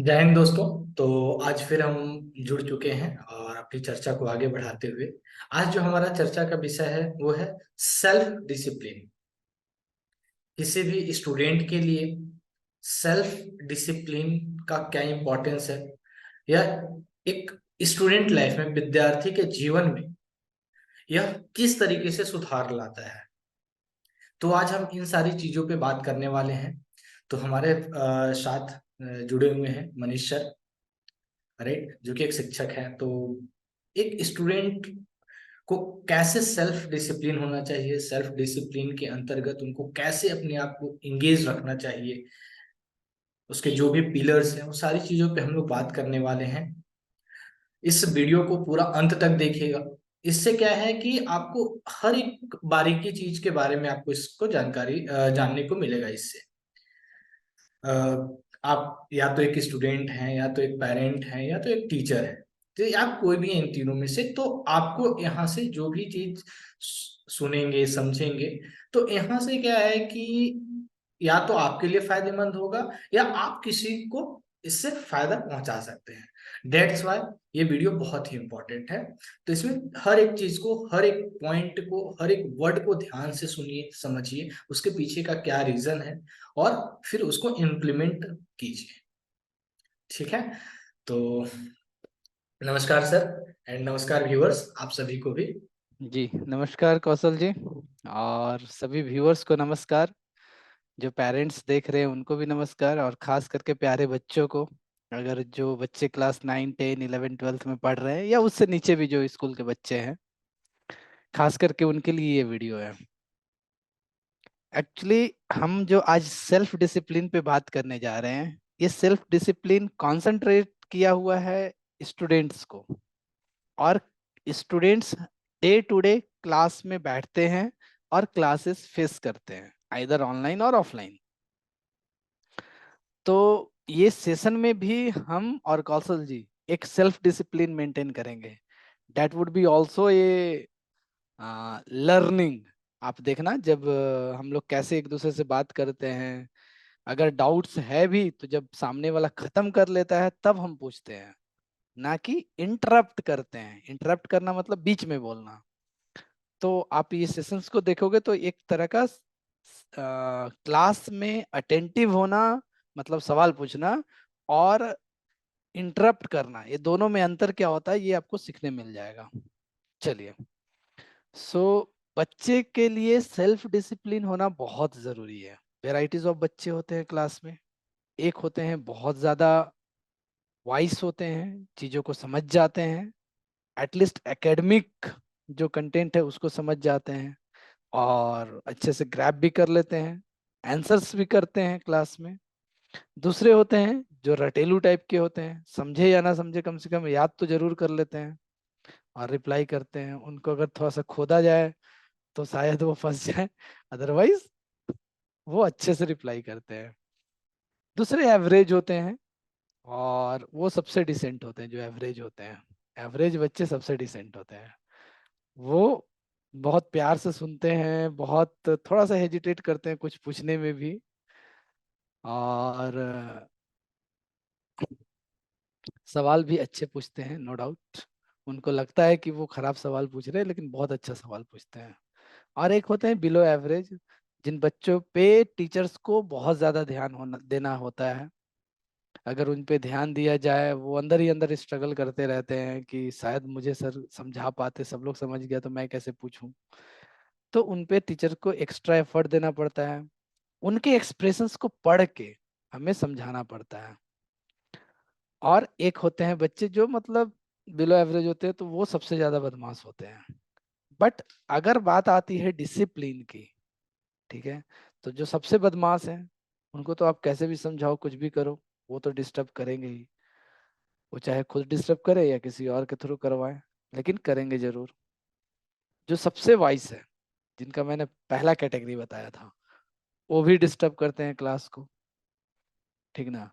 जय हिंद दोस्तों। तो आज फिर हम जुड़ चुके हैं और अपनी चर्चा को आगे बढ़ाते हुए आज जो हमारा चर्चा का विषय है वो है सेल्फ डिसिप्लिन। किसी भी स्टूडेंट के लिए सेल्फ डिसिप्लिन का क्या इम्पोर्टेंस है या एक स्टूडेंट लाइफ में विद्यार्थी के जीवन में यह किस तरीके से सुधार लाता है। तो आज हम इन सारी चीजों पे बात करने वाले हैं। तो हमारे साथ जुड़े हुए हैं मनीष सर, राइट, जो कि एक शिक्षक है। तो एक स्टूडेंट को कैसे सेल्फ डिसिप्लिन होना चाहिए, सेल्फ डिसिप्लिन के अंतर्गत उनको कैसे अपने आप को इंगेज रखना चाहिए, उसके जो भी पिलर्स हैं वो सारी चीजों पे हम लोग बात करने वाले हैं। इस वीडियो को पूरा अंत तक देखिएगा। इससे क्या है कि आपको हर एक बारीकी चीज के बारे में आपको इसको जानकारी जानने को मिलेगा। इससे आप या तो एक स्टूडेंट हैं, या तो एक पेरेंट हैं, या तो एक टीचर है। तो आप कोई भी हैं इन तीनों में से, तो आपको यहाँ से जो भी चीज सुनेंगे समझेंगे, तो यहाँ से क्या है कि या तो आपके लिए फायदेमंद होगा या आप किसी को इससे फायदा पहुंचा सकते हैं। डेट्स वाई ये वीडियो बहुत ही इंपॉर्टेंट है। तो इसमें हर एक चीज को, हर एक पॉइंट को, हर एक वर्ड को ध्यान से सुनिए, समझिए उसके पीछे का क्या रीजन है और फिर उसको इम्प्लीमेंट कीजिए। ठीक है। तो नमस्कार सर, एंड नमस्कार व्यूअर्स, आप सभी को भी। जी नमस्कार कौशल जी। और सभी व्यूअर्स को नमस्कार। जो पेरेंट्स देख रहे हैं उनको भी नमस्कार, और खास करके प्यारे बच्चों को। अगर जो बच्चे क्लास 9, 10, 11, 12 में पढ़ रहे हैं या उससे नीचे भी जो स्कूल के बच्चे हैं, खास करके उनके लिए ये वीडियो है। एक्चुअली हम जो आज सेल्फ डिसिप्लिन पे बात करने जा रहे हैं, ये सेल्फ डिसिप्लिन कॉन्सेंट्रेट किया हुआ है स्टूडेंट्स को। और students day to day class में बैठते हैं और क्लासेस फेस करते हैं, आइदर ऑनलाइन और ऑफलाइन। तो ये सेशन में भी हम और कौशल जी एक सेल्फ डिसिप्लिन मेंटेन करेंगे। That would be also a learning. आप देखना, जब हम लोग कैसे एक दूसरे से बात करते हैं, अगर डाउट्स है भी तो जब सामने वाला खत्म कर लेता है तब हम पूछते हैं, ना कि इंटरप्ट करते हैं। इंटरप्ट करना मतलब बीच में बोलना। तो आप ये सेशंस को देखोगे तो एक तरह का क्लास में अटेंटिव होना, मतलब सवाल पूछना, और इंटरप्ट करना, ये दोनों में अंतर क्या होता है ये आपको सीखने मिल जाएगा। चलिए। सो बच्चे के लिए सेल्फ डिसिप्लिन होना बहुत जरूरी है। वेराइटीज ऑफ बच्चे होते हैं क्लास में। एक होते हैं बहुत ज्यादा वाइस होते हैं, चीजों को समझ जाते हैं, एटलीस्ट एकेडमिक जो कंटेंट है उसको समझ जाते हैं और अच्छे से ग्रैब भी कर लेते हैं, आंसर्स भी करते हैं क्लास में। दूसरे होते हैं जो रटेलू टाइप के होते हैं, समझे या ना समझे कम से कम याद तो जरूर कर लेते हैं और रिप्लाई करते हैं। उनको अगर थोड़ा सा खोदा जाए तो शायद वो फंस जाए, अदरवाइज वो अच्छे से रिप्लाई करते हैं। दूसरे एवरेज होते हैं, और वो सबसे डिसेंट होते हैं। जो एवरेज होते हैं, एवरेज बच्चे सबसे डिसेंट होते हैं। वो बहुत प्यार से सुनते हैं, बहुत थोड़ा सा हेजिटेट करते हैं कुछ पूछने में भी, और सवाल भी अच्छे पूछते हैं, नो डाउट। उनको लगता है कि वो खराब सवाल पूछ रहे हैं, लेकिन बहुत अच्छा सवाल पूछते हैं। और एक होते हैं बिलो एवरेज, जिन बच्चों पे टीचर्स को बहुत ज्यादा ध्यान होना देना होता है। अगर उन पे ध्यान दिया जाए, वो अंदर ही अंदर स्ट्रगल करते रहते हैं कि शायद मुझे सर समझा पाते, सब लोग समझ गया तो मैं कैसे पूछूं। तो उन पे टीचर को एक्स्ट्रा एफर्ट देना पड़ता है। उनके एक्सप्रेशंस को पढ़ के हमें समझाना पड़ता है। और एक होते हैं बच्चे जो मतलब बिलो एवरेज होते हैं, तो वो सबसे ज्यादा बदमाश होते हैं। बट अगर बात आती है डिसिप्लिन की, ठीक है, तो जो सबसे बदमाश हैं उनको तो आप कैसे भी समझाओ, कुछ भी करो, वो तो डिस्टर्ब करेंगे ही। वो चाहे खुद डिस्टर्ब करे या किसी और के थ्रू करवाए, लेकिन करेंगे जरूर। जो सबसे वाइस है, जिनका मैंने पहला कैटेगरी बताया था, वो भी डिस्टर्ब करते हैं क्लास को, ठीक ना।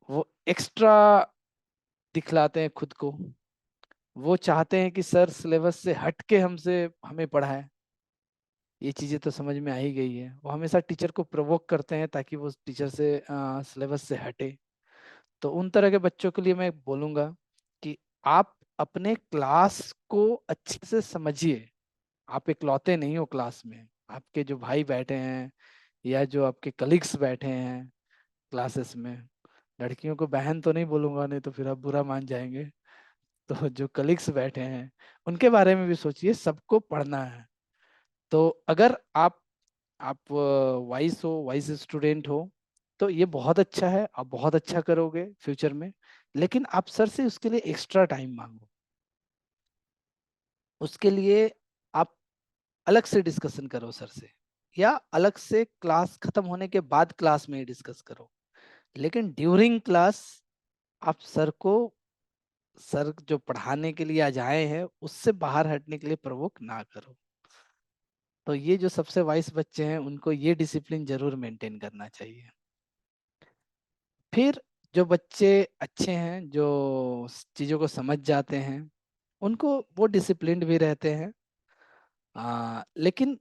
वो एक्स्ट्रा दिखलाते हैं खुद को। वो चाहते हैं कि सर सिलेबस से हट के हमसे हमें पढ़ाए। ये चीजें तो समझ में आ ही गई है। वो हमेशा टीचर को प्रोवोक करते हैं ताकि वो टीचर से सिलेबस से हटे। तो उन तरह के बच्चों के लिए मैं बोलूंगा कि आप अपने क्लास को अच्छे से समझिए। आप इकलौते नहीं हो क्लास में, आपके जो भाई बैठे हैं या जो आपके कलीग्स बैठे हैं क्लासेस में, लड़कियों को बहन तो नहीं बोलूंगा, नहीं तो फिर आप बुरा मान जाएंगे। तो जो कलीग्स बैठे हैं उनके बारे में भी सोचिए, सबको पढ़ना है। तो अगर आप वाइस हो, वाइस स्टूडेंट हो, तो ये बहुत अच्छा है, आप बहुत अच्छा करोगे फ्यूचर में। लेकिन आप सर से उसके लिए एक्स्ट्रा टाइम मांगो। उसके लिए आप अलग से डिस्कशन करो सर से, या अलग से क्लास खत्म होने के बाद क्लास में ही डिस्कस करो। लेकिन ड्यूरिंग क्लास आप सर को, सर जो पढ़ाने के लिए आज आए हैं उससे बाहर हटने के लिए प्रवोक ना करो। तो ये जो सबसे वाइस बच्चे हैं उनको ये डिसिप्लिन जरूर मेंटेन करना चाहिए। फिर जो बच्चे अच्छे हैं, जो चीज़ों को समझ जाते हैं, उनको वो डिसिप्लिन्ड भी रहते हैं। लेकिन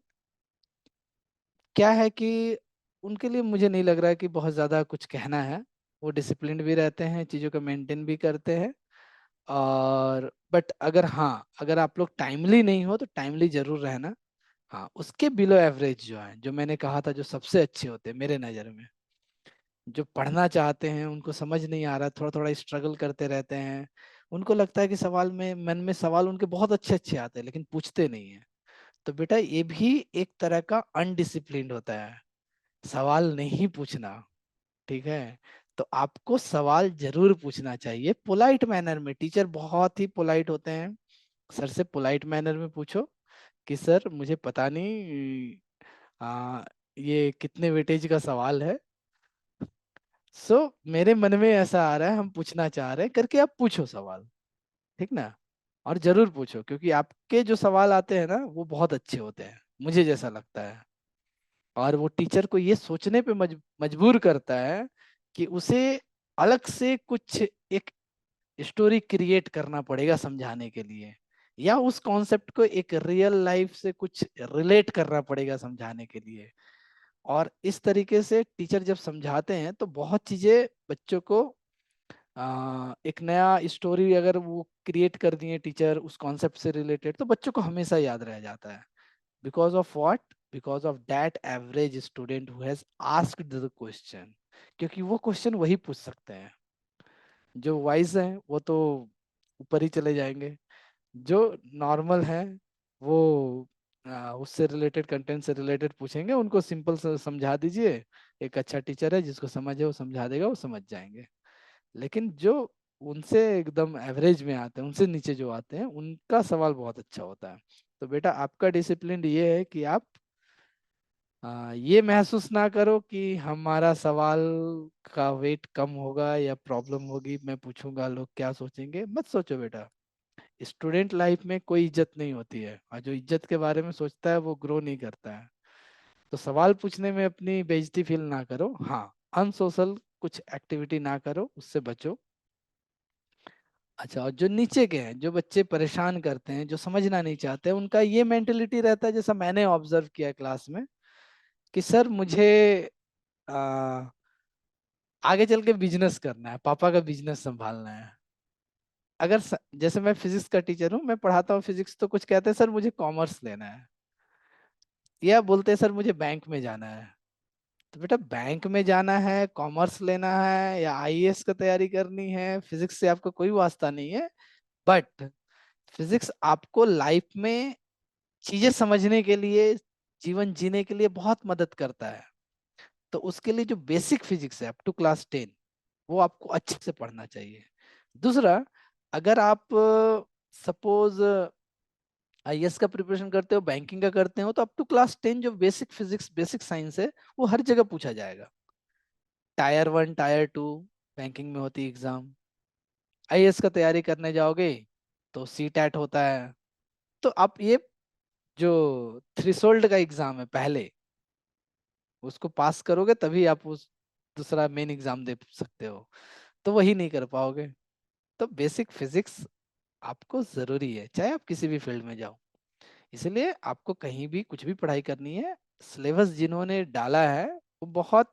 क्या है कि उनके लिए मुझे नहीं लग रहा है कि बहुत ज़्यादा कुछ कहना है। वो डिसिप्लिन्ड भी रहते हैं, चीज़ों को मेंटेन भी करते हैं। और बट अगर, हाँ, अगर आप लोग टाइमली नहीं हो तो टाइमली जरूर रहना। हाँ, उसके बिलो एवरेज जो है, जो मैंने कहा था, जो सबसे अच्छे होते हैं मेरे नज़र में, जो पढ़ना चाहते हैं, उनको समझ नहीं आ रहा, थोड़ा थोड़ा स्ट्रगल करते रहते हैं, उनको लगता है कि सवाल में, मन में सवाल उनके बहुत अच्छे अच्छे आते हैं लेकिन पूछते नहीं है, तो बेटा ये भी एक तरह का अनडिसिप्लिन्ड होता है, सवाल नहीं पूछना। ठीक है। तो आपको सवाल जरूर पूछना चाहिए पोलाइट मैनर में। टीचर बहुत ही पोलाइट होते हैं, सर से पोलाइट मैनर में पूछो कि सर मुझे पता नहीं, ये कितने वेटेज का सवाल है, सो मेरे मन में ऐसा आ रहा है, हम पूछना चाह रहे हैं, करके आप पूछो सवाल। ठीक ना। और जरूर पूछो, क्योंकि आपके जो सवाल आते हैं ना वो बहुत अच्छे होते हैं, मुझे जैसा लगता है। और वो टीचर को ये सोचने पे मजबूर करता है कि उसे अलग से कुछ एक स्टोरी क्रिएट करना पड़ेगा समझाने के लिए, या उस कॉन्सेप्ट को एक रियल लाइफ से कुछ रिलेट करना पड़ेगा समझाने के लिए। और इस तरीके से टीचर जब समझाते हैं तो बहुत चीजें बच्चों को, एक नया स्टोरी अगर वो क्रिएट कर दिए टीचर उस कॉन्सेप्ट से रिलेटेड, तो बच्चों को हमेशा याद रह जाता है। Because of what? Because of that average student who has asked the question. क्योंकि वो क्वेश्चन वही पूछ सकते हैं। जो वाइज हैं वो तो ऊपर ही चले जाएंगे, जो नॉर्मल है वो उससे रिलेटेड, कंटेंट से रिलेटेड पूछेंगे। उनको सिंपल समझा दीजिए, एक अच्छा टीचर है जिसको समझ है वो समझा देगा, वो समझ जाएंगे। लेकिन जो उनसे एकदम एवरेज में आते हैं, उनसे नीचे जो आते हैं, उनका सवाल बहुत अच्छा होता है। तो बेटा आपका डिसिप्लिन ये है कि आप ये महसूस ना करो कि हमारा सवाल का वेट कम होगा या प्रॉब्लम होगी, मैं पूछूंगा लोग क्या सोचेंगे, मत सोचो बेटा। स्टूडेंट लाइफ में कोई इज्जत नहीं होती है, और जो इज्जत के बारे में सोचता है वो ग्रो नहीं करता है। तो सवाल पूछने में अपनी बेइज्जती फील ना करो। हाँ, अनसोशल कुछ एक्टिविटी ना करो, उससे बचो। अच्छा, और जो नीचे के हैं, जो बच्चे परेशान करते हैं, जो समझना नहीं चाहते, उनका ये मेंटेलिटी रहता है, जैसा मैंने ऑब्जर्व किया क्लास में, कि सर मुझे आ, आगे चल के बिजनेस करना है, पापा का बिजनेस संभालना है। अगर जैसे मैं फिजिक्स का टीचर हूँ, मैं पढ़ाता हूँ फिजिक्स, तो कुछ कहते हैं सर मुझे कॉमर्स लेना है, या बोलते हैं सर मुझे बैंक में जाना है। तो बेटा बैंक में जाना है, कॉमर्स लेना है, या आईएएस का तैयारी करनी है, फिजिक्स से आपको कोई वास्ता नहीं है। बट फिजिक्स आपको लाइफ में चीजें समझने के लिए, जीवन जीने के लिए बहुत मदद करता है। तो उसके लिए जो बेसिक फिजिक्स है अप टू क्लास 10, वो आपको अच्छे से पढ़ना चाहिए। दूसरा, अगर आप सपोज आईएएस का प्रिपरेशन करते हो, बैंकिंग का करते हो, तो अप टू क्लास 10 जो बेसिक फिजिक्स, बेसिक साइंस है, वो हर जगह पूछा जाएगा। टायर 1, टायर 2 बैंकिंग में होती एग्जाम। आईएएस का तैयारी करने जाओगे तो सी टैट होता है। तो आप ये जो थ्रेशोल्ड का एग्जाम है पहले, उसको पास करोगे तभी आप उस दूसरा मेन एग्जाम दे सकते हो, तो वही नहीं कर पाओगे। तो बेसिक फिजिक्स आपको जरूरी है, चाहे आप किसी भी फील्ड में जाओ। इसलिए आपको कहीं भी कुछ भी पढ़ाई करनी है, सिलेबस जिन्होंने डाला है वो बहुत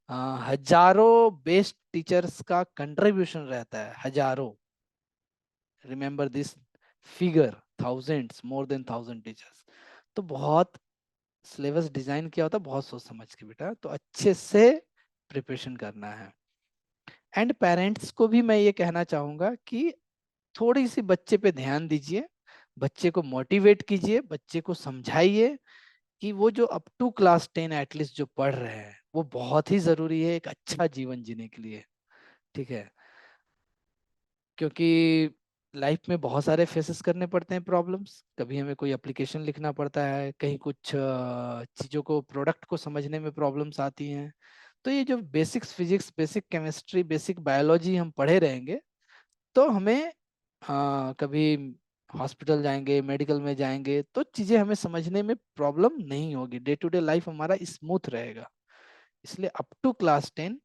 हजारों बेस्ट टीचर्स का कंट्रीब्यूशन रहता है, हजारों। Remember this figure, thousands, more than 1000 teachers. तो बहुत सिलेबस डिजाइन किया होता है बहुत सोच समझ के बेटा, तो अच्छे से प्रिपरेशन करना है। एंड पेरेंट्स को भी मैं ये कहना चाहूंगा कि थोड़ी सी बच्चे पे ध्यान दीजिए, बच्चे को मोटिवेट कीजिए, बच्चे को समझाइए कि वो जो अप टू क्लास 10 एटलीस्ट जो पढ़ रहे हैं वो बहुत ही जरूरी है एक अच्छा जीवन जीने के लिए। ठीक है, क्योंकि लाइफ में बहुत सारे फेसेस करने पड़ते हैं प्रॉब्लम्स। कभी हमें कोई एप्लीकेशन लिखना पड़ता है, कहीं कुछ चीज़ों को, प्रोडक्ट को समझने में प्रॉब्लम्स आती हैं। तो ये जो basics physics, basic chemistry, basic biology हम पढ़े रहेंगे तो हमें कभी हॉस्पिटल जाएंगे, मेडिकल में जाएंगे तो चीज़ें हमें समझने में प्रॉब्लम नहीं होगी, डे टू डे लाइफ हमारा स्मूथ रहेगा। इसलिए अप टू क्लास 10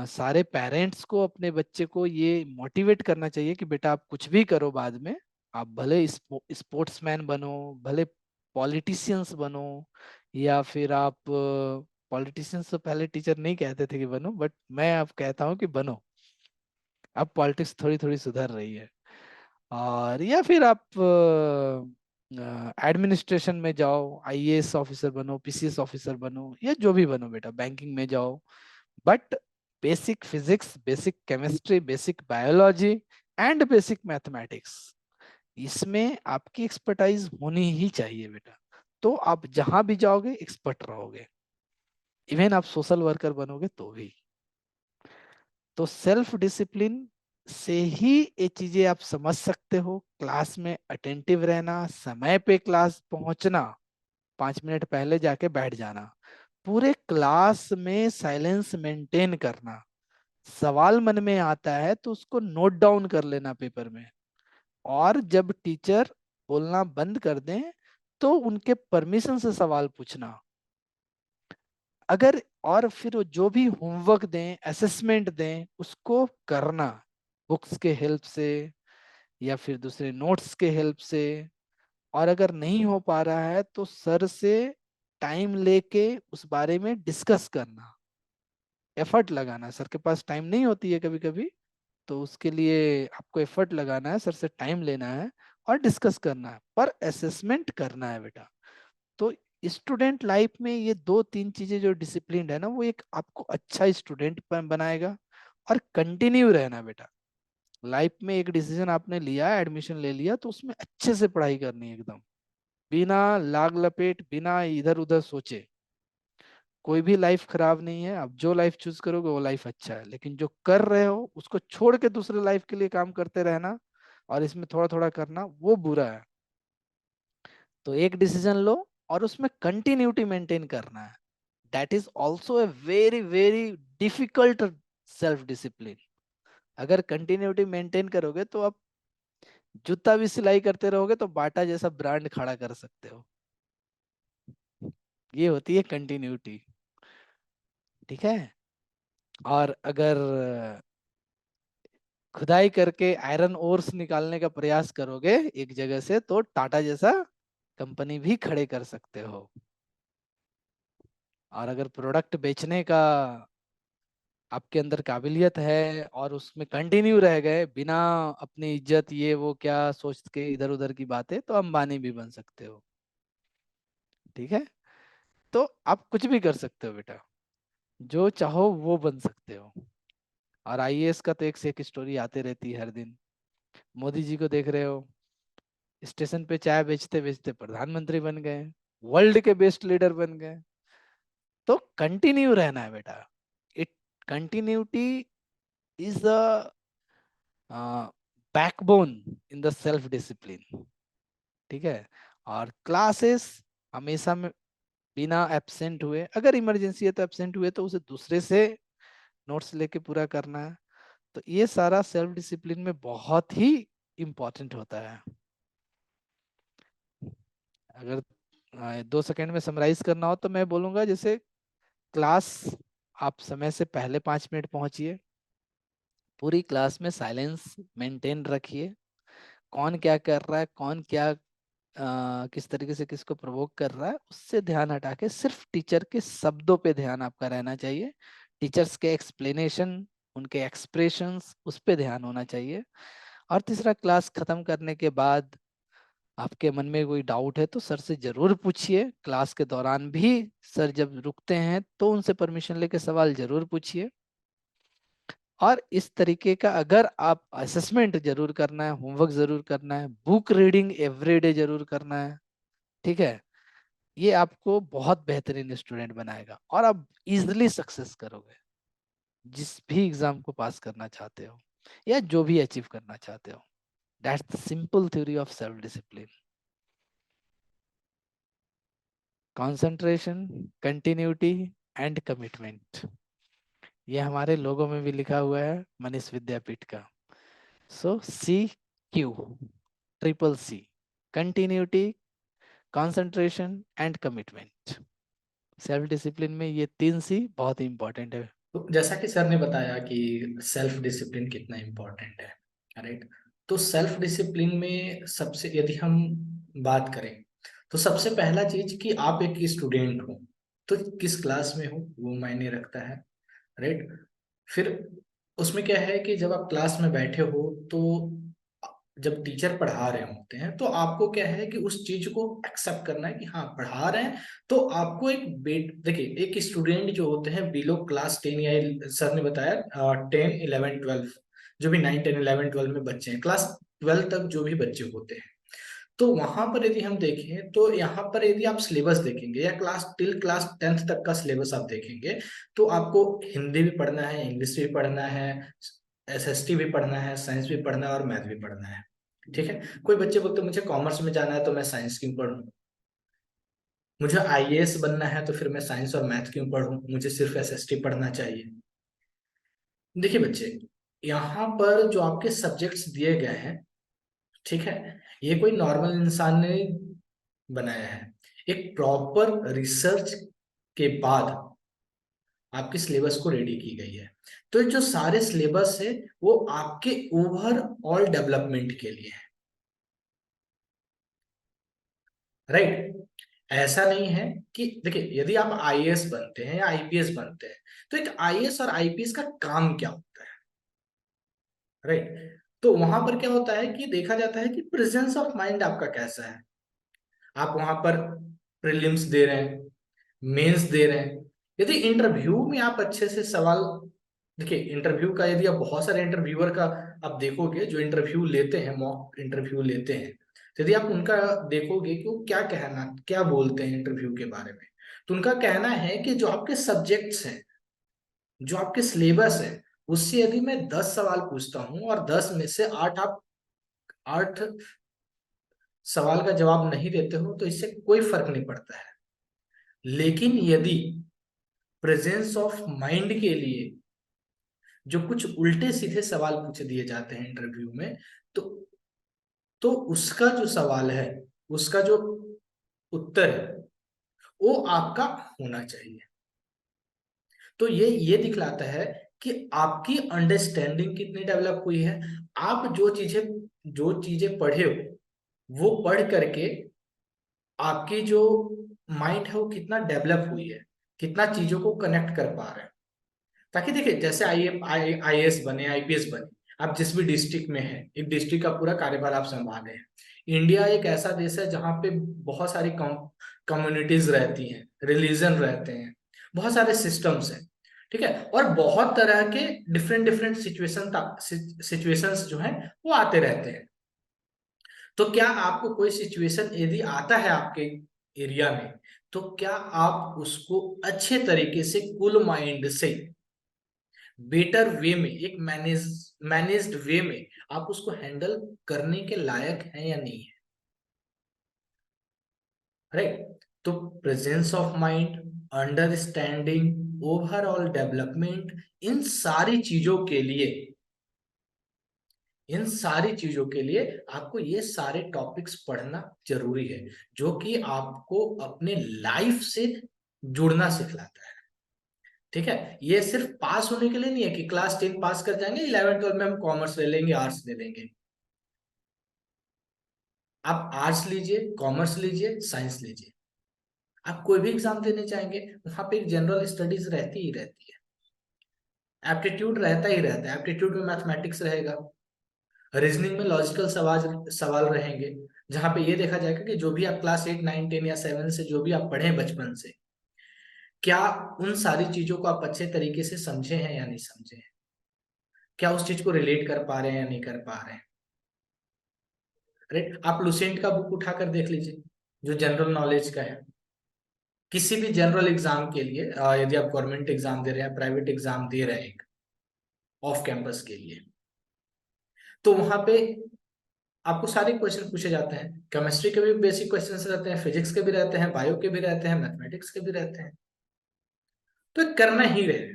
सारे पेरेंट्स को अपने बच्चे को ये मोटिवेट करना चाहिए कि बेटा आप कुछ भी करो बाद में, आप भले स्पोर्ट्समैन बनो, भले पॉलिटिशियंस बनो, या फिर आप, पॉलिटिशियंस तो पहले टीचर नहीं कहते थे कि बनो, बट मैं अब कहता हूँ कि बनो। अब पॉलिटिक्स थोड़ी थोड़ी सुधर रही है। और या फिर आप एडमिनिस्ट्रेशन में जाओ, आईएएस ऑफिसर बनो, पीसीएस ऑफिसर बनो, या जो भी बनो बेटा, बैंकिंग में जाओ। But basic physics, basic chemistry, basic biology and basic mathematics, इसमें आपकी एक्सपर्टाइज होनी ही चाहिए बेटा। तो आप जहां भी जाओगे एक्सपर्ट रहोगे, इवन आप सोशल वर्कर बनोगे तो भी। तो सेल्फ डिसिप्लिन से ही ये चीजें आप समझ सकते हो। क्लास में अटेंटिव रहना, समय पे क्लास पहुंचना, 5 मिनट पहले जाके बैठ जाना, पूरे क्लास में साइलेंस मेंटेन करना, सवाल मन में आता है तो उसको नोट डाउन कर लेना पेपर में, और जब टीचर बोलना बंद कर दें तो उनके परमिशन से सवाल पूछना। अगर, और फिर वो जो भी होमवर्क दें, असेसमेंट दें, उसको करना बुक्स के हेल्प से या फिर दूसरे नोट्स के हेल्प से। और अगर नहीं हो पा रहा है तो सर से टाइम लेके उस बारे में डिस्कस करना, एफर्ट लगाना। सर के पास टाइम नहीं होती है कभी कभी, तो उसके लिए आपको एफर्ट लगाना है, सर से टाइम लेना है और डिस्कस करना है, पर असेसमेंट करना है बेटा। तो स्टूडेंट लाइफ में ये दो तीन चीजें जो डिसिप्लिन है ना, वो एक आपको अच्छा स्टूडेंट बनाएगा। और कंटिन्यू रहना बेटा, लाइफ में एक डिसीजन आपने लिया, एडमिशन ले लिया, तो उसमें अच्छे से पढ़ाई करनी है एकदम, बिना लाग लपेट, बिना इधर उधर सोचे। कोई भी लाइफ खराब नहीं है, आप जो लाइफ चूज करोगे वो लाइफ अच्छा है, लेकिन जो कर रहे हो उसको छोड़ के दूसरे लाइफ के लिए काम करते रहना और इसमें थोड़ा थोड़ा करना, वो बुरा है। तो एक डिसीजन लो और उसमें कंटिन्यूटी मेंटेन करना है। That is also a very very difficult self discipline. अगर कंटिन्यूटी मेंटेन करोगे तो आप जूता भी सिलाई करते रहोगे तो बाटा जैसा ब्रांड खड़ा कर सकते हो। ये होती है कंटिन्यूटी। ठीक है। और अगर खुदाई करके आयरन ओर्स निकालने का प्रयास करोगे एक जगह से, तो टाटा जैसा कंपनी भी खड़े कर सकते हो। और अगर प्रोडक्ट बेचने का आपके अंदर काबिलियत है और उसमें कंटिन्यू रह गए बिना अपनी इज्जत ये वो क्या सोच के इधर उधर की बातें, तो अंबानी भी बन सकते हो। ठीक है। तो आप कुछ भी कर सकते हो बेटा, जो चाहो वो बन सकते हो। और आईएएस का तो एक से एक स्टोरी आते रहती है हर दिन। मोदी जी को देख रहे हो, स्टेशन पे चाय बेचते बेचते प्रधानमंत्री बन गए, वर्ल्ड के बेस्ट लीडर बन गए। तो कंटिन्यू रहना है बेटा। It, continuity is the backbone in the self discipline. ठीक है। और क्लासेस हमेशा में बिना एब्सेंट हुए, अगर इमरजेंसी है तो एब्सेंट हुए तो उसे दूसरे से नोट्स लेके पूरा करना है। तो ये सारा सेल्फ डिसिप्लिन में बहुत ही इंपॉर्टेंट होता है। अगर 2 सेकंड में समराइज करना हो तो मैं बोलूंगा, जैसे क्लास, आप समय से पहले 5 मिनट पहुंचिए, पूरी क्लास में साइलेंस मेंटेन रखिए, कौन क्या कर रहा है, कौन क्या किस तरीके से किसको प्रोवोक कर रहा है उससे ध्यान हटा के सिर्फ टीचर के शब्दों पे ध्यान आपका रहना चाहिए। टीचर्स के एक्सप्लेनेशन, उनके एक्सप्रेशंस, उस पे ध्यान होना चाहिए। और तीसरा, क्लास खत्म करने के बाद आपके मन में कोई डाउट है तो सर से जरूर पूछिए। क्लास के दौरान भी सर जब रुकते हैं तो उनसे परमिशन लेके सवाल जरूर पूछिए। और इस तरीके का अगर आप असेसमेंट जरूर करना है, होमवर्क जरूर करना है, बुक रीडिंग एवरीडे जरूर करना है, ठीक है, ये आपको बहुत बेहतरीन स्टूडेंट बनाएगा और आप इजिली सक्सेस करोगे जिस भी एग्जाम को पास करना चाहते हो या जो भी अचीव करना चाहते हो। That's the simple theory of self discipline. Concentration, continuity and commitment, ये हमारे लोगों में भी लिखा हुआ है मनीष विद्यापीठ का। So C Q, triple C, continuity, concentration and commitment. Self discipline में ये 3 सी बहुत ही इंपॉर्टेंट है। तो जैसा कि सर ने बताया कि सेल्फ डिसिप्लिन कितना इम्पोर्टेंट है, राइट। तो सेल्फ डिसिप्लिन में सबसे यदि हम बात करें तो सबसे पहला चीज कि आप एक स्टूडेंट हो तो किस क्लास में हो वो मायने रखता है, राइट। फिर उसमें क्या है कि जब आप क्लास में बैठे हो तो जब टीचर पढ़ा रहे होते हैं तो आपको क्या है कि उस चीज को एक्सेप्ट करना है कि हाँ पढ़ा रहे हैं। तो आपको एक बेट देखिए, एक स्टूडेंट जो होते हैं बिलो क्लास 10 या सर ने बताया 10, 11, 12, जो भी 9, 10, 11, 12 में बच्चे हैं, क्लास 12 तक जो भी बच्चे होते हैं, तो वहां पर यदि हम देखें तो यहाँ पर यदि आप सिलेबस देखेंगे या क्लास 10th तक का सिलेबस आप देखेंगे तो आपको हिंदी भी पढ़ना है, इंग्लिश भी पढ़ना है, एसएसटी भी पढ़ना है, साइंस भी पढ़ना है और मैथ भी पढ़ना है, ठीक है। कोई बच्चे बोलते मुझे कॉमर्स में जाना है तो मैं साइंस क्यों पढूं, मुझे आईएएस बनना है तो फिर मैं साइंस और मैथ क्यों पढूं, मुझे सिर्फ एसएसटी पढ़ना चाहिए। देखिए बच्चे, यहाँ पर जो आपके सब्जेक्ट्स दिए गए हैं, ठीक है, ये कोई नॉर्मल इंसान ने बनाया है। एक प्रॉपर रिसर्च के बाद आपके सिलेबस को रेडी की गई है। तो जो सारे सिलेबस है वो आपके ओवरऑल डेवलपमेंट के लिए है, राइट। ऐसा नहीं है कि देखिए यदि आप आईएएस बनते हैं या आईपीएस बनते हैं तो एक आईएएस और आईपीएस का काम क्या होता है, राइट। तो वहां पर क्या होता है कि देखा जाता है कि प्रेजेंस ऑफ माइंड आपका कैसा है। आप वहां पर प्रीलिम्स दे रहे हैं, मेंस दे रहे हैं, यदि इंटरव्यू में आप अच्छे से सवाल, देखिए इंटरव्यू का यदि आप बहुत सारे इंटरव्यूअर का आप देखोगे जो इंटरव्यू लेते हैं, मॉक इंटरव्यू लेते हैं, तो यदि आप उनका देखोगे कि वो क्या कहना क्या बोलते हैं इंटरव्यू के बारे में, तो उनका कहना है कि जो आपके सब्जेक्ट्स हैं, जो आपके सिलेबस है, उससे यदि मैं 10 सवाल पूछता हूं और 10 में से 8 आप 8 सवाल का जवाब नहीं देते हो तो इससे कोई फर्क नहीं पड़ता है। लेकिन यदि प्रेजेंस ऑफ माइंड के लिए जो कुछ उल्टे सीधे सवाल पूछ दिए जाते हैं इंटरव्यू में, तो उसका जो सवाल है, उसका जो उत्तर है, वो आपका होना चाहिए। तो ये दिखलाता है कि आपकी अंडरस्टैंडिंग कितनी डेवलप हुई है। आप जो चीजें पढ़े हो वो पढ़ करके आपकी जो माइंड है वो कितना डेवलप हुई है, कितना चीजों को कनेक्ट कर पा रहे हैं। ताकि देखिए जैसे आईएएस बने, आईपीएस बने, आप जिस भी डिस्ट्रिक्ट में है, एक डिस्ट्रिक्ट का पूरा कार्यभार आप संभाले हैं। इंडिया एक ऐसा देश है जहाँ पे बहुत सारी कम्युनिटीज रहती हैं, रिलीजन रहते हैं, बहुत सारे सिस्टम्स हैं, ठीक है, और बहुत तरह के डिफरेंट डिफरेंट सिचुएशंस जो हैं वो आते रहते हैं। तो क्या आपको कोई सिचुएशन यदि आता है आपके एरिया में, तो क्या आप उसको अच्छे तरीके से कूल माइंड से बेटर वे में, एक मैनेज्ड वे में आप उसको हैंडल करने के लायक हैं या नहीं है, राइट। तो presence of mind, understanding, overall development, इन सारी चीजों के लिए इन सारी चीजों के लिए आपको ये सारे टॉपिक्स पढ़ना जरूरी है, जो कि आपको अपने लाइफ से जुड़ना सिखलाता है, ठीक है। ये सिर्फ पास होने के लिए नहीं है कि क्लास 10 पास कर जाएंगे, 11 12 में हम कॉमर्स ले लेंगे, आर्ट्स ले लेंगे। आप आर्ट्स लीजिए, कॉमर्स लीजिए, साइंस लीजिए, आप कोई भी एग्जाम देने जाएंगे वहां पे एक जनरल स्टडीज रहती ही रहती है, एप्टीट्यूड रहता ही रहता है। एप्टीट्यूड में मैथमेटिक्स रहेगा, रीजनिंग में लॉजिकल सवाल सवाल रहेंगे, जहां पे ये देखा जाएगा कि जो भी आप क्लास 8 9 10 या 7 से जो भी आप पढ़े बचपन से, क्या उन सारी चीजों को आप अच्छे तरीके से समझे हैं या नहीं समझे हैं, क्या उस चीज को रिलेट कर पा रहे हैं या नहीं कर पा रहे हैं। राइट, आप लुसेंट का बुक उठाकर देख लीजिए, जो जनरल नॉलेज का है, किसी भी जनरल एग्जाम के लिए, यदि आप गवर्नमेंट एग्जाम दे रहे हैं, प्राइवेट एग्जाम दे रहे हैं ऑफ कैंपस के लिए, तो वहां पे आपको सारे क्वेश्चन पूछे जाते हैं। केमिस्ट्री के भी बेसिक क्वेश्चंस रहते हैं, फिजिक्स के भी रहते हैं, बायो के भी रहते हैं, मैथमेटिक्स के भी रहते हैं। तो ये करना ही रहे,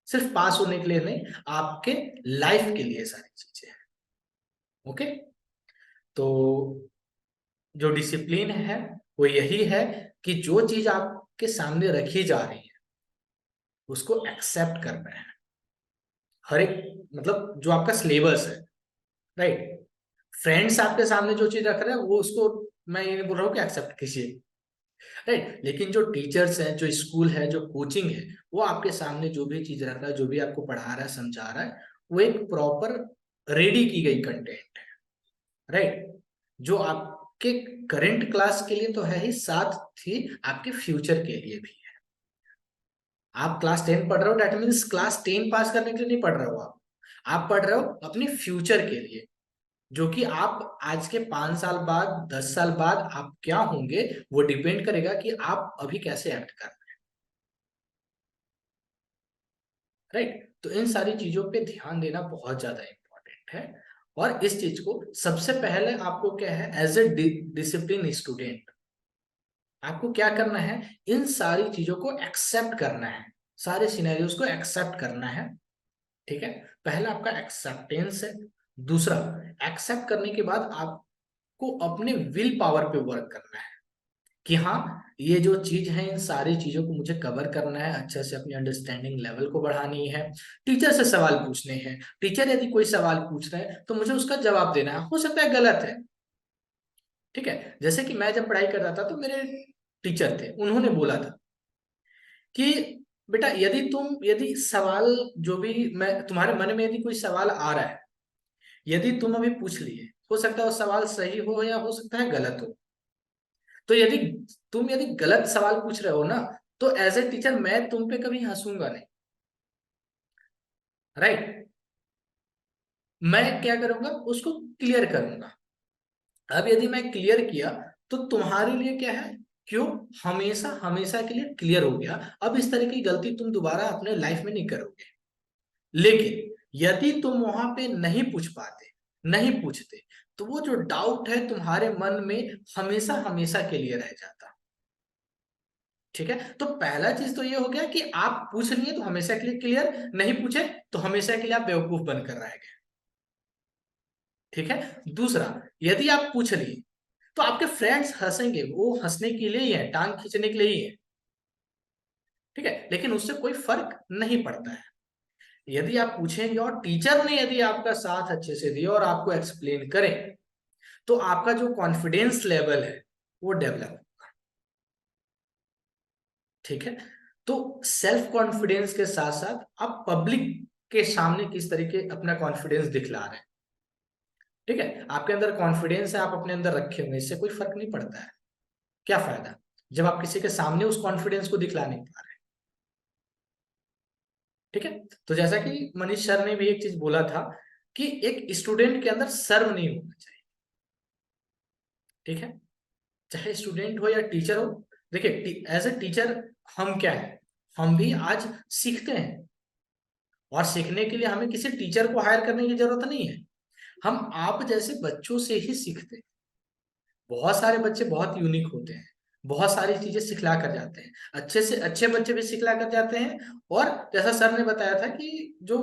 सिर्फ पास होने के लिए नहीं, आपके लाइफ के लिए सारी चीजें हैं। ओके, तो जो डिसिप्लिन है वो यही है कि जो चीज आपके सामने रखी जा रही है उसको एक्सेप्ट करना है। हर एक, मतलब जो आपका सिलेबस है, राइट, फ्रेंड्स आपके सामने जो चीज रख रहे हैं वो उसको, मैं ये नहीं बोल रहा हूँ कि एक्सेप्ट कीजिए, राइट, लेकिन जो टीचर्स हैं, जो स्कूल है, जो कोचिंग है, वो आपके सामने जो भी चीज रख रहा है, जो भी आपको पढ़ा रहा है, समझा रहा है, वो एक प्रॉपर रेडी की गई कंटेंट है, राइट, जो आपके करंट क्लास के लिए तो है ही, साथ ही आपके फ्यूचर के लिए भी है। आप क्लास 10 पढ़ रहे हो, डेट मीन्स क्लास 10 पास करने के लिए नहीं पढ़ रहे हो, आप पढ़ रहे हो अपने फ्यूचर के लिए, जो कि आप आज के 5 साल बाद, 10 साल बाद आप क्या होंगे, वो डिपेंड करेगा कि आप अभी कैसे एक्ट कर रहे हैं, राइट। तो इन सारी चीजों पे ध्यान देना बहुत ज्यादा इंपॉर्टेंट है। और इस चीज को सबसे पहले आपको क्या है, एज ए डिसिप्लिन स्टूडेंट आपको क्या करना है, इन सारी चीजों को एक्सेप्ट करना है, सारे सिनेरियोज को एक्सेप्ट करना है। ठीक है, पहला आपका एक्सेप्टेंस है। दूसरा, एक्सेप्ट करने के बाद आपको अपने विल पावर पे वर्क करना है कि हाँ, ये जो चीज है, इन सारी चीजों को मुझे कवर करना है, अच्छे से अपनी अंडरस्टैंडिंग लेवल को बढ़ानी है, टीचर से सवाल पूछने हैं, टीचर यदि कोई सवाल पूछ रहे हैं तो मुझे उसका जवाब देना है, हो सकता है गलत है। ठीक है, जैसे कि मैं जब पढ़ाई कर रहा था तो मेरे टीचर थे, उन्होंने बोला था कि बेटा, यदि सवाल, जो भी मैं तुम्हारे मन में यदि कोई सवाल आ रहा है, यदि तुम अभी पूछ लिए, हो सकता है वो सवाल सही हो या हो सकता है गलत हो, तो यदि गलत सवाल पूछ रहे हो ना, तो एज ए टीचर मैं तुम पे कभी हंसूंगा नहीं, राइट, मैं क्या करूंगा, उसको क्लियर करूंगा। अब यदि मैं क्लियर किया तो तुम्हारे लिए क्या है, क्यों, हमेशा हमेशा के लिए क्लियर हो गया, अब इस तरह की गलती तुम दोबारा अपने लाइफ में नहीं करोगे। लेकिन यदि तुम वहां पे नहीं पूछ पाते, नहीं पूछते, तो वो जो डाउट है तुम्हारे मन में हमेशा हमेशा के लिए रह जाता। ठीक है, तो पहला चीज तो ये हो गया कि आप पूछ लिए तो हमेशा के लिए क्लियर, नहीं पूछे तो हमेशा के लिए आप बेवकूफ बनकर रह गए। ठीक है, दूसरा, यदि आप पूछ लिए तो आपके फ्रेंड्स हंसेंगे, वो हंसने के लिए ही है, टांग खींचने के लिए ही है। ठीक है, लेकिन उससे कोई फर्क नहीं पड़ता है। यदि आप पूछेंगे और टीचर ने यदि आपका साथ अच्छे से दिया और आपको एक्सप्लेन करें, तो आपका जो कॉन्फिडेंस लेवल है वो डेवलप। ठीक है, तो सेल्फ कॉन्फिडेंस के साथ साथ आप पब्लिक के सामने किस तरीके अपना कॉन्फिडेंस दिखला रहे हैं। ठीक है, आपके अंदर कॉन्फिडेंस है, आप अपने अंदर रखे हुए, इससे कोई फर्क नहीं पड़ता है। क्या फायदा जब आप किसी के सामने उस कॉन्फिडेंस को दिखला नहीं पा रहे। ठीक है, तो जैसा कि मनीष सर ने भी एक चीज बोला था कि एक स्टूडेंट के अंदर शर्म नहीं होना चाहिए। ठीक है, चाहे स्टूडेंट हो या टीचर हो, देखिए एज ए टीचर हम क्या है, हम भी आज सीखते हैं, और सीखने के लिए हमें किसी टीचर को हायर करने की जरूरत नहीं है, हम आप जैसे बच्चों से ही सीखते हैं। बहुत सारे बच्चे बहुत यूनिक होते हैं, बहुत सारी चीजें सिखला कर जाते हैं, अच्छे से अच्छे बच्चे भी सिखला कर जाते हैं, और जैसा सर ने बताया था कि जो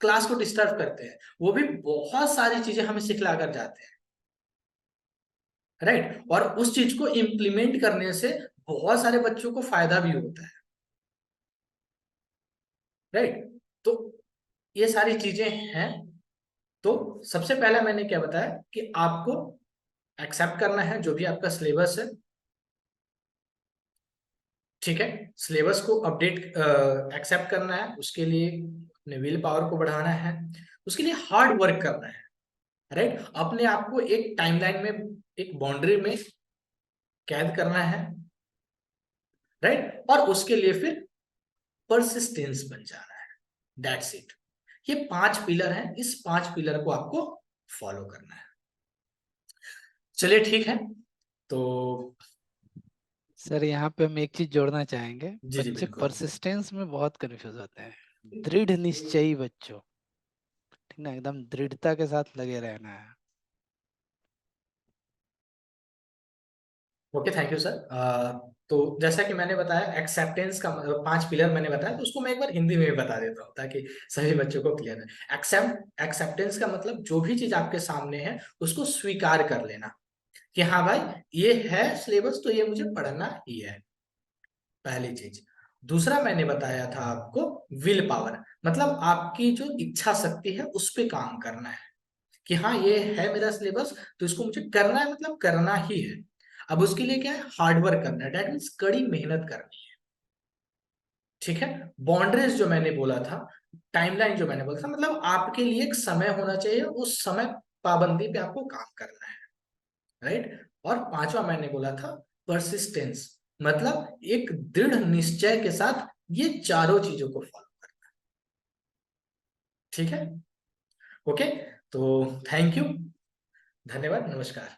क्लास को डिस्टर्ब करते हैं, वो भी बहुत सारी चीजें हमें सिखला कर जाते हैं, राइट, और उस चीज को इम्प्लीमेंट करने से बहुत सारे बच्चों को फायदा भी होता है, राइट। तो ये सारी चीजें हैं। तो सबसे पहला मैंने क्या बताया कि आपको एक्सेप्ट करना है जो भी आपका सिलेबस है, ठीक है। सिलेबस को अपडेट एक्सेप्ट करना है, उसके लिए अपने विल पावर को बढ़ाना है, उसके लिए हार्ड वर्क करना है, राइट। अपने आप को एक टाइमलाइन में, एक बाउंड्री में कैद करना है, राइट। और उसके लिए फिर परसिस्टेंस बन जाना है। That's it. ये 5 पिलर हैं, इस 5 पिलर को आपको फॉलो करना है। चलिए ठीक है। तो सर यहाँ पे हम एक चीज जोड़ना चाहेंगे, जी जी बच्चे बिल्कुल। परसिस्टेंस में बहुत कंफ्यूज होते हैं। दृढ़ निश्चयी बच्चों, ठीक ना, एकदम दृढ़ता के साथ लगे रहना है। Okay, thank you sir. तो जैसा कि मैंने बताया एक्सेप्टेंस का 5 पिलर मैंने बताया, तो उसको मैं एक बार हिंदी में भी बता देता हूँ ताकि सभी बच्चों को क्लियर है। एक्सेप्टेंस का मतलब जो भी चीज आपके सामने है उसको स्वीकार कर लेना कि हाँ भाई ये है सिलेबस, तो ये मुझे पढ़ना ही है, पहली चीज। दूसरा मैंने बताया था आपको विल पावर, मतलब आपकी जो इच्छा शक्ति है उस पे काम करना है कि हाँ ये है मेरा सिलेबस, तो इसको मुझे करना है, मतलब करना ही है। अब उसके लिए क्या है, हार्ड वर्क करना है, दैट मीन्स कड़ी मेहनत करनी है, ठीक है। बाउंड्रीज जो मैंने बोला था, टाइमलाइन जो मैंने बोला था, मतलब आपके लिए एक समय होना चाहिए, उस समय पाबंदी पे आपको काम करना है, राइट। और पांचवा मैंने बोला था परसिस्टेंस, मतलब एक दृढ़ निश्चय के साथ ये चारों चीजों को फॉलो करना, ठीक है। ओके, तो थैंक यू, धन्यवाद, नमस्कार।